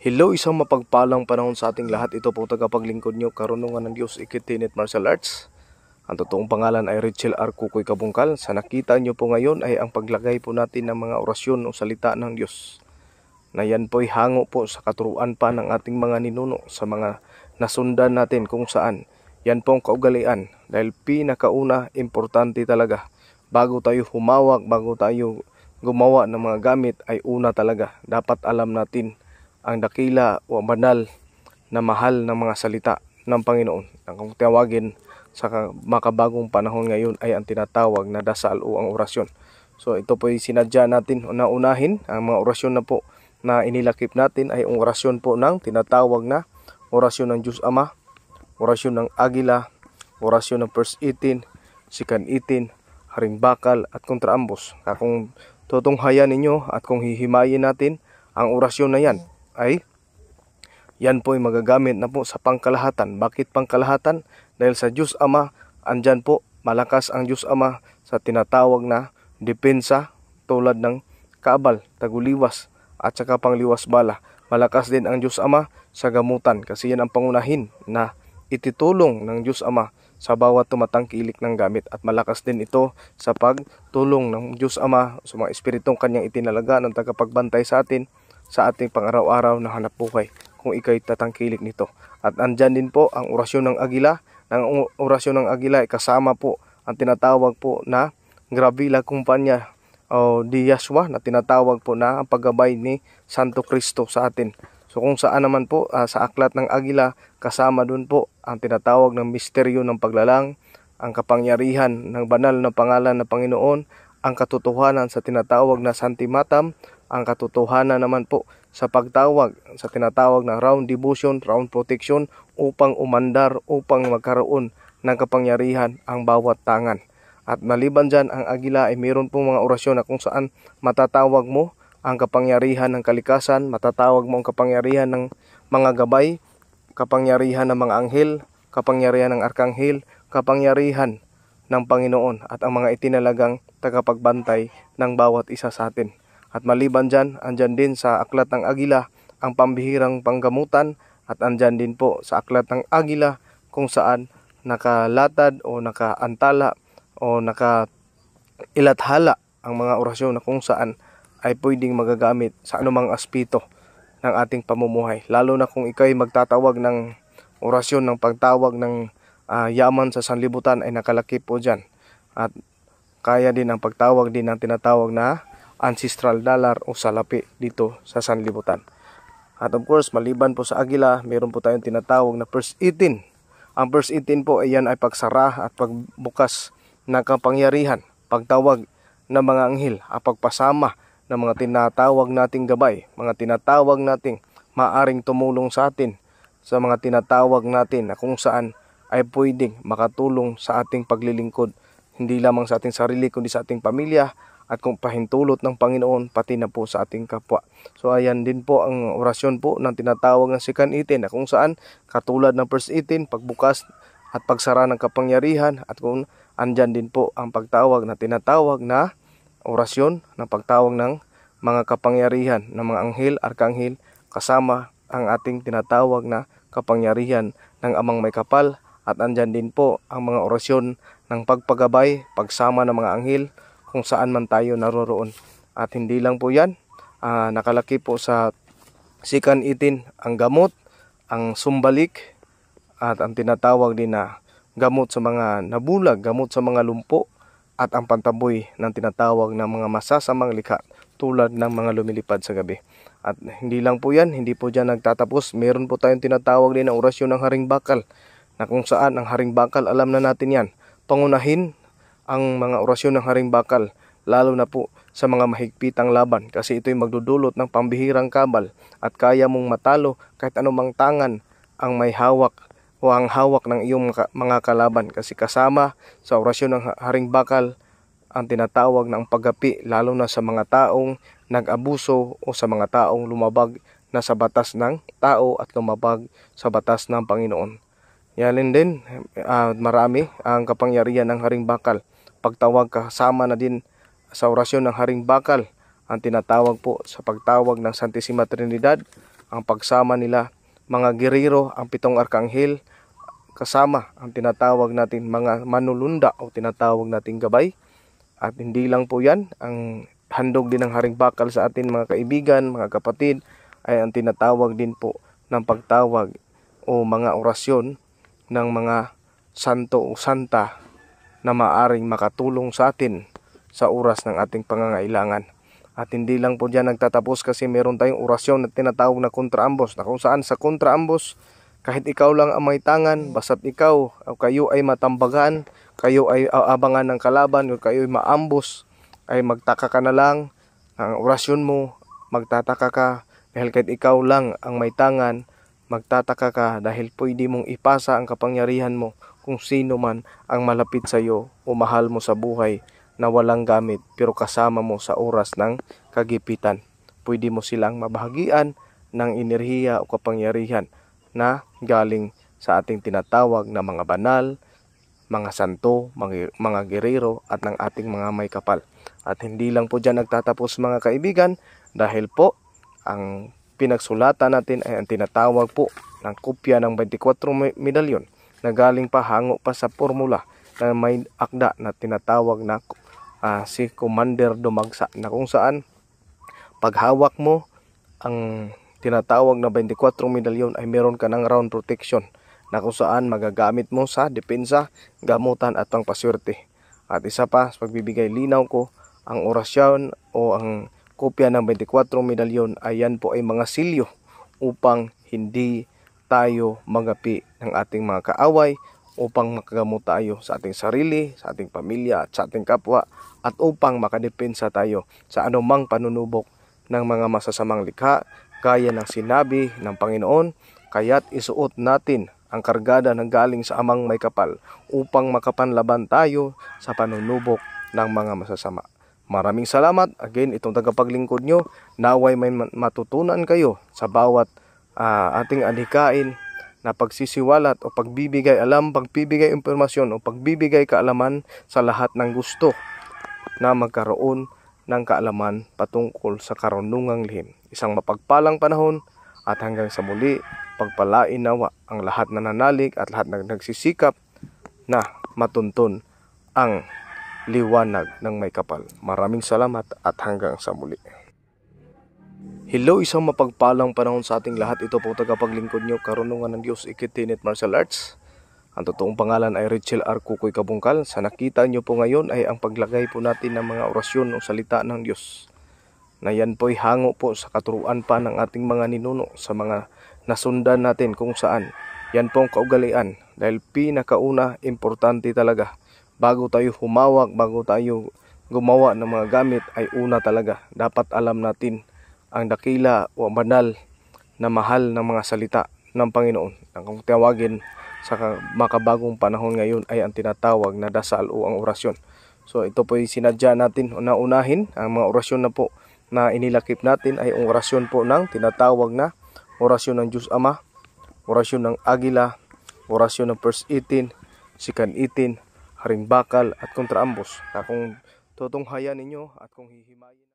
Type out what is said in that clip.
Hello, isang mapagpalang panahon sa ating lahat. Ito po tagapaglingkod nyo, karunungan ng Diyos, Ikitinit Martial Arts. Ang totoong pangalan ay Richel R. Kukoy Kabungkal. Sa nakita nyo po ngayon ay ang paglagay po natin ng mga orasyon o salita ng Diyos. Na yan po ay hango po sa katuruan pa ng ating mga ninuno, sa mga nasundan natin kung saan. Yan po ang kaugalian. Dahil pinakauna, importante talaga. Bago tayo humawak, bago tayo gumawa ng mga gamit, ay una talaga. Dapat alam natin ang dakila o banal na mahal ng mga salita ng Panginoon. Ang kung tawagin sa makabagong panahon ngayon ay ang tinatawag na dasal o ang orasyon. So ito po ay sinadya natin na unahin. Ang mga orasyon na po na inilakip natin ay ang orasyon po ng tinatawag na orasyon ng Diyos Ama, orasyon ng Agila, orasyon ng First 18, Second 18, Haring Bakal at Kontraambos. Kung tutunghayan ninyo at kung hihimayin natin ang orasyon na yan, ay yan po ay magagamit na po sa pangkalahatan. Bakit pangkalahatan? Dahil sa Diyos Ama, andyan po malakas ang Diyos Ama sa tinatawag na depensa tulad ng kaabal, taguliwas at saka pangliwas bala. Malakas din ang Diyos Ama sa gamutan kasi yan ang pangunahin na ititulong ng Diyos Ama sa bawat tumatangkilik ng gamit, at malakas din ito sa pagtulong ng Diyos Ama sa mga espiritong kanyang itinalaga ng tagapagbantay sa atin sa ating pang-araw-araw na hanap buhay kung ikay tatangkilik nito. At andyan din po ang orasyon ng Agila. Ang orasyon ng Agila ay kasama po ang tinatawag po na Gravila Kumpanya o di Yashua, na tinatawag po na ang paggabay ni Santo Cristo sa atin. So kung saan naman po sa aklat ng Agila, kasama dun po ang tinatawag ng misteryo ng paglalang, ang kapangyarihan ng banal na pangalan ng Panginoon, ang katotohanan sa tinatawag na Santimatam, ang katotohanan naman po sa pagtawag sa tinatawag na round devotion, round protection, upang umandar, upang magkaroon ng kapangyarihan ang bawat tangan. At maliban dyan, ang Agila ay mayroon pong mga orasyon na kung saan matatawag mo ang kapangyarihan ng kalikasan, matatawag mo ang kapangyarihan ng mga gabay, kapangyarihan ng mga anghel, kapangyarihan ng arkanghel, kapangyarihan ng Panginoon at ang mga itinalagang tagapagbantay ng bawat isa sa atin. At maliban dyan, andyan din sa aklat ng Agila ang pambihirang panggamutan, at andyan din po sa aklat ng Agila kung saan nakalatad o nakaantala o nakailathala ang mga orasyon na kung saan ay pwedeng magagamit sa anumang aspeto ng ating pamumuhay. Lalo na kung ikay magtatawag ng orasyon ng pagtawag ng yaman sa sanlibutan, ay nakalakip po dyan. At kaya din ang pagtawag din ng tinatawag na ancestral dollar o salapi dito sa sanlibutan. At of course, maliban po sa Agila, meron po tayong tinatawag na First 18. Ang First 18 po ay yan ay pagsara at pagbukas ng kapangyarihan, pagtawag ng mga anghel, at pagpasama ng mga tinatawag nating gabay, mga tinatawag nating maaring tumulong sa atin, sa mga tinatawag natin na kung saan ay pwedeng makatulong sa ating paglilingkod, hindi lamang sa ating sarili kundi sa ating pamilya, at kung pahintulot ng Panginoon pati na po sa ating kapwa. So ayan din po ang orasyon po ng tinatawag ng Second 18, na kung saan katulad ng First 18, pagbukas at pagsara ng kapangyarihan, at kung andyan din po ang pagtawag na tinatawag na orasyon ng pagtawag ng mga kapangyarihan ng mga anghel, arkanghel, kasama ang ating tinatawag na kapangyarihan ng Amang May Kapal. At andyan din po ang mga orasyon ng pagpagabay, pagsama ng mga anghel kung saan man tayo naroroon. At hindi lang po yan, nakalaki po sa Second 18 ang gamot, ang sumbalik, at ang tinatawag din na gamot sa mga nabulag, gamot sa mga lumpo, at ang pantaboy ng tinatawag na mga masasamang likha tulad ng mga lumilipad sa gabi. At hindi lang po yan, hindi po dyan nagtatapos. Meron po tayong tinatawag din na orasyon ng Haring Bakal, na kung saan ang Haring Bakal, alam na natin yan, pangunahin ang mga orasyon ng Haring Bakal, lalo na po sa mga mahigpitang laban, kasi ito'y magdudulot ng pambihirang kabal at kaya mong matalo kahit anumang tangan ang may hawak o ang hawak ng iyong mga kalaban, kasi kasama sa orasyon ng Haring Bakal ang tinatawag ng paggapi, lalo na sa mga taong nag-abuso o sa mga taong lumabag na sa batas ng tao at lumabag sa batas ng Panginoon. Yan din, marami ang kapangyarihan ng Haring Bakal. Pagtawag, kasama na din sa orasyon ng Haring Bakal ang tinatawag po sa pagtawag ng Santissima Trinidad, ang pagsama nila mga gerero, ang 7 arkanghel, kasama ang tinatawag natin mga manulunda o tinatawag nating gabay. At hindi lang po yan, ang handog din ng Haring Bakal sa atin mga kaibigan, mga kapatid, ay ang tinatawag din po ng pagtawag o mga orasyon ng mga santo o santa na maaring makatulong sa atin sa oras ng ating pangangailangan. At hindi lang po dyan nagtatapos, kasi meron tayong orasyon na tinatawag na kontraambos, na kung saan sa kontraambos, kahit ikaw lang ang may tangan, basta't ikaw o kayo ay matambagan, kayo ay aabangan ng kalaban, o kayo ay maambos, ay magtaka ka na lang, ang orasyon mo, magtataka ka, dahil kahit ikaw lang ang may tangan, magtataka ka dahil pwede mong ipasa ang kapangyarihan mo kung sino man ang malapit sa iyo o mahal mo sa buhay na walang gamit pero kasama mo sa oras ng kagipitan. Pwede mo silang mabahagian ng enerhiya o kapangyarihan na galing sa ating tinatawag na mga banal, mga santo, mga gerero at ng ating mga may kapal. At hindi lang po dyan nagtatapos mga kaibigan, dahil po ang pinagsulatan natin ay ang tinatawag po ng kopya ng 24 medalyon na galing pa, hango pa sa formula na may akda na tinatawag na si Commander Dumagsa, na kung saan paghawak mo ang tinatawag na 24 medalyon ay meron ka ng round protection na kung saan magagamit mo sa depensa, gamutan at pangpaswerte. At isa pa, sa pagbibigay linaw ko, ang orasyon o ang kopya ng 24 medalyon ay yan po ay mga silyo upang hindi tayo magapi ng ating mga kaaway, upang makagamot tayo sa ating sarili, sa ating pamilya at sa ating kapwa, at upang makadepensa tayo sa anumang panunubok ng mga masasamang likha, gaya ng sinabi ng Panginoon, kaya't isuot natin ang kargada ng galing sa amang may kapal upang makapanlaban tayo sa panunubok ng mga masasama. Maraming salamat. Again, itong tagapaglingkod nyo, naway may matutunan kayo sa bawat ating adhikain na pagsisiwalat o pagbibigay alam, pagbibigay impormasyon o pagbibigay kaalaman sa lahat ng gusto na magkaroon ng kaalaman patungkol sa karunungang lihim. Isang mapagpalang panahon at hanggang sa muli, pagpalain nawa ang lahat na nanalig at lahat na nagsisikap na matuntun ang liwanag ng may kapal. Maraming salamat at hanggang sa muli. Hello, isang mapagpalang panahon sa ating lahat. Ito po tagapaglingkod nyo, Karunungan ng Diyos Ikitinit Martial Arts. Ang totoong pangalan ay Richel R. Kukoy Kabungkal. Sa nakita nyo po ngayon ay ang paglagay po natin ng mga orasyon o salita ng Diyos, na yan po'y hango po sa katuruan pa ng ating mga ninuno, sa mga nasundan natin kung saan. Yan pong kaugalian, dahil pinakauna, importante talaga, bago tayo humawak, bago tayo gumawa ng mga gamit, ay una talaga, dapat alam natin ang dakila o banal na mahal ng mga salita ng Panginoon. Ang kung tawagin sa makabagong panahon ngayon ay ang tinatawag na dasal o ang orasyon. So ito po sinadya natin na unahin. Ang mga orasyon na po na inilakip natin ay ang orasyon po ng tinatawag na orasyon ng Diyos Ama, orasyon ng Agila, orasyon ng First 18, Second 18, Haring Bakal at kontraambos. Na kung tutunghayan ninyo at kung hihimayin